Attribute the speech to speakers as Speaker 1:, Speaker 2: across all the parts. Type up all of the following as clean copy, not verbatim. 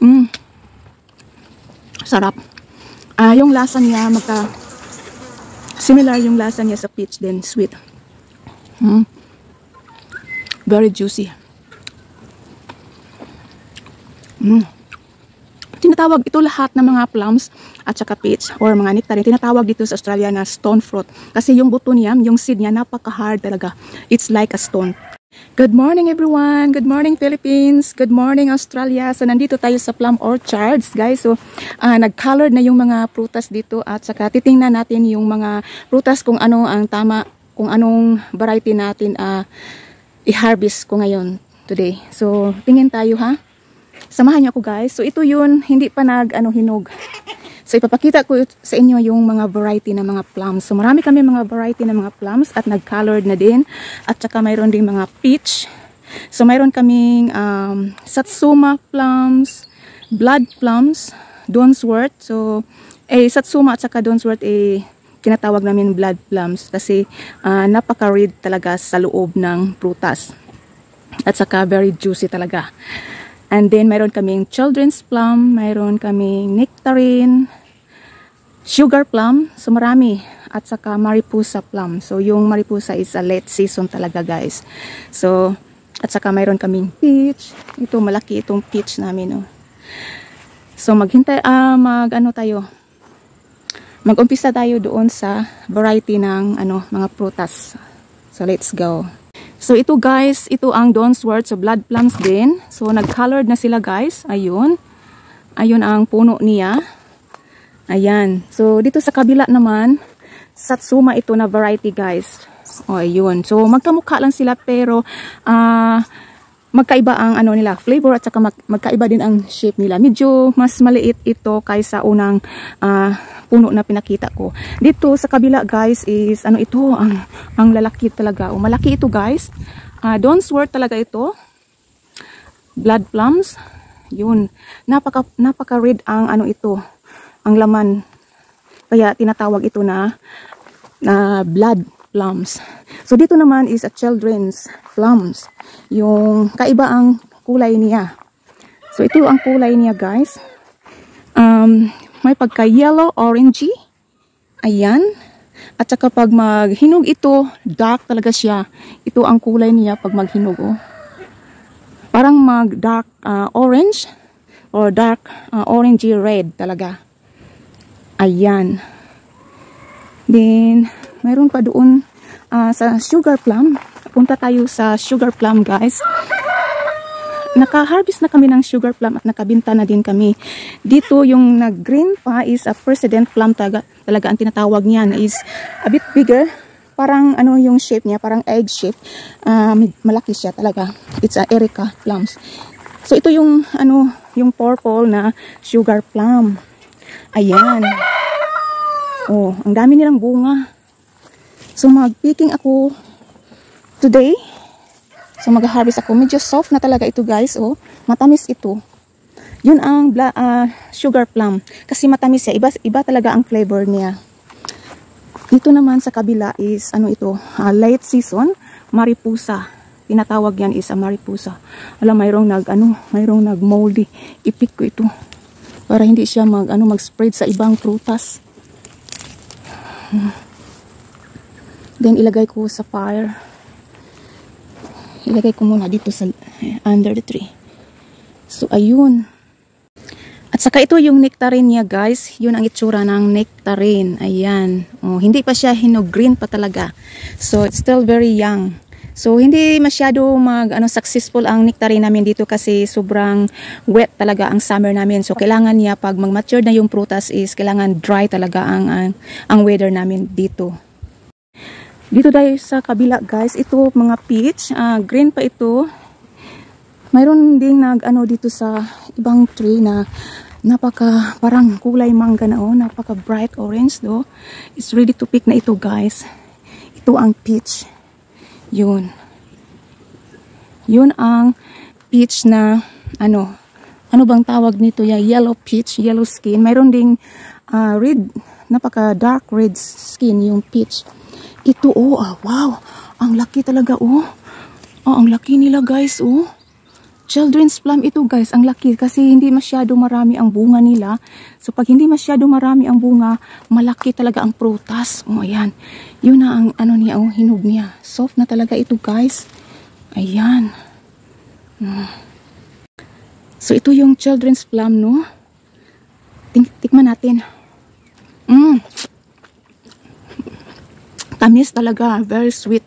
Speaker 1: Mm. Sarap. Yung lasa niya similar yung lasa niya sa peach, then sweet. Very juicy. Tinatawag ito lahat ng mga plums at saka peach or mga nectarine. Tinatawag dito sa Australia na stone fruit. Kasi yung buto niya, yung seed niya, napaka-hard talaga. It's like a stone. Good morning everyone! Good morning Philippines! Good morning Australia! So nandito tayo sa plum orchards guys. So nag-colored na yung mga prutas dito at saka titingnan natin yung mga prutas kung ano ang tama, kung anong variety natin i-harvest ko ngayon today. So tingin tayo ha. Samahan niyo ako guys. So ito yun, hindi pa hinog. So ipapakita ko sa inyo yung mga variety ng mga plums. So marami kami mga variety ng mga plums at nag-colored na din. At saka mayroon din mga peach. So mayroon kaming Satsuma plums, blood plums, Donsworth. So Satsuma at saka Donsworth tinatawag namin blood plums kasi napaka-red talaga sa loob ng prutas. At saka very juicy talaga. And then, mayroon kaming children's plum, mayroon kaming nectarine, sugar plum, so marami. At saka mariposa plum. So, yung mariposa is a late season talaga, guys. So, at saka mayroon kaming peach. Ito, malaki itong peach namin, oh. So, mag-umpisa tayo doon sa variety ng, mga prutas. So, let's go. So ito guys, ito ang Donsworth, so blood plums din. So nag-colored na sila guys. Ayun. Ayun ang puno niya. Ayan. So dito sa kabila naman, Satsuma ito na variety guys. O ayun. So magkamukha lang sila pero magkaiba ang nila, flavor at saka magkaiba din ang shape nila. Medyo mas maliit ito kaysa unang puno na pinakita ko. Dito sa kabila guys is ito ang lalaki talaga. O malaki ito guys. Donsworth talaga ito. Blood plums. Yun. Napaka red ang ito. Ang laman. Kaya tinatawag ito na blood plums. So dito naman is a children's plums. Yung kaiba ang kulay niya. So ito ang kulay niya guys. May pagka yellow orangey. Ayan. At saka pag maghinog ito, dark talaga siya. Ito ang kulay niya pag maghinog. Oh. Parang dark orange or dark orangey red talaga. Ayan. Then mayroon pa doon sa sugar plum. Punta tayo sa sugar plum guys. Naka-harvest na kami ng sugar plum at nakabinta na din kami. Dito yung nag-green pa is a president plum talaga ang tinatawag niyan is a bit bigger. Parang yung shape niya, parang egg shape. Malaki siya talaga. It's a Erica plums. So ito yung yung purple na sugar plum. Ayan. Oh, ang dami nilang bunga. So mag-picking ako today. So mag-harvest ako. Medyo soft na talaga ito guys. Oh, matamis ito. Yun ang sugar plum. Kasi matamis siya. Iba talaga ang flavor niya. Dito naman sa kabila is ito. Late season. Mariposa. Tinatawag yan is a mariposa. Alam, mayroong nag-moldy. Ipik ko ito. Para hindi siya mag-spread sa ibang prutas. Then ilagay ko sa fire. Ilagay ko muna dito sa under the tree. So ayun. At saka ito yung nectarine niya guys. Yun ang itsura ng nectarine. Ayan. Oh, hindi pa siya hinog, green pa talaga. So it's still very young. So hindi masyado successful ang nectarine namin dito kasi sobrang wet talaga ang summer namin. So kailangan niya pag mag-mature na yung prutas is kailangan dry talaga ang weather namin dito. Dito tayo sa kabila guys, ito mga peach, green pa ito. Mayroon ding dito sa ibang tree na parang kulay mangga na napaka bright orange do. It's ready to pick na ito guys. Ito ang peach. Yun. Yun ang peach na ano bang tawag nito ya? Yellow peach, yellow skin. Mayroon ding red, napaka dark red skin yung peach. Ito wow, ang laki talaga ang laki nila guys Children's plum ito guys, ang laki kasi hindi masyado marami ang bunga nila. So pag hindi masyado marami ang bunga, malaki talaga ang prutas. O ayan, yun na ang ano niya, ang hinog niya. Soft na talaga ito guys. Ayan. So ito yung children's plum, no? Tikman natin. Tamis talaga, very sweet.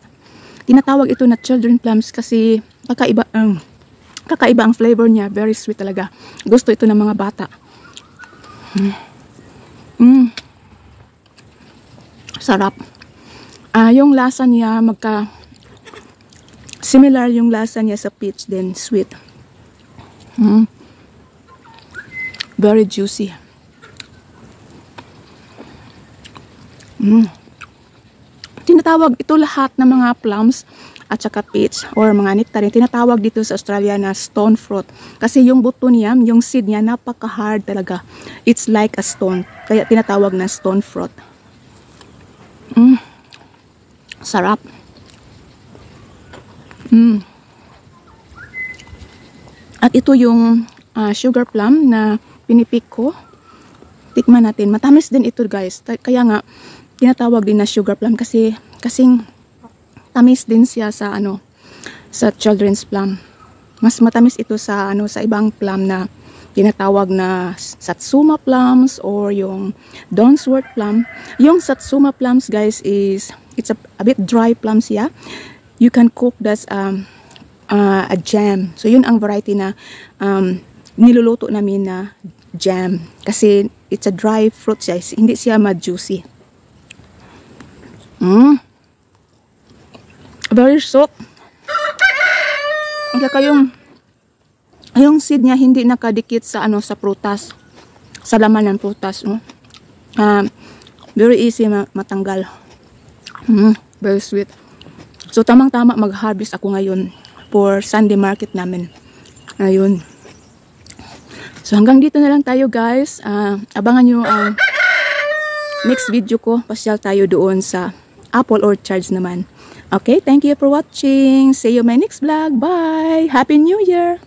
Speaker 1: Tinatawag ito na children plums kasi kakaiba ang flavor niya, very sweet talaga. Gusto ito ng mga bata. Sarap. Yung lasa niya similar yung lasa niya sa peach, then sweet. Very juicy. Tinatawag ito lahat ng mga plums at saka peach or mga nectarine. Tinatawag dito sa Australia na stone fruit. Kasi yung buto niya, yung seed niya, napaka-hard talaga. It's like a stone. Kaya tinatawag na stone fruit. Sarap. At ito yung sugar plum na pinipik ko. Tikman natin. Matamis din ito guys. Kaya nga, tinatawag din na sugar plum kasi kasing tamis din siya sa sa children's plum. Mas matamis ito sa sa ibang plum na tinatawag na Satsuma plums or yung Donsworth plum. Yung Satsuma plums guys it's a bit dry plum siya. You can cook that a jam. So yun ang variety na niluluto namin na jam kasi it's a dry fruit siya. Hindi siya ma-juicy. Very soft. Kaya yung seed niya hindi nakadikit sa sa prutas. Sa laman ng prutas, no? Very easy matanggal. Very sweet. So tamang-tama mag-harvest ako ngayon for Sunday market namin. Ayun. So hanggang dito na lang tayo guys. Abangan nyo ang next video ko. Pasyal tayo doon sa apple orchards naman. Okay, thank you for watching. See you in my next vlog. Bye! Happy New Year!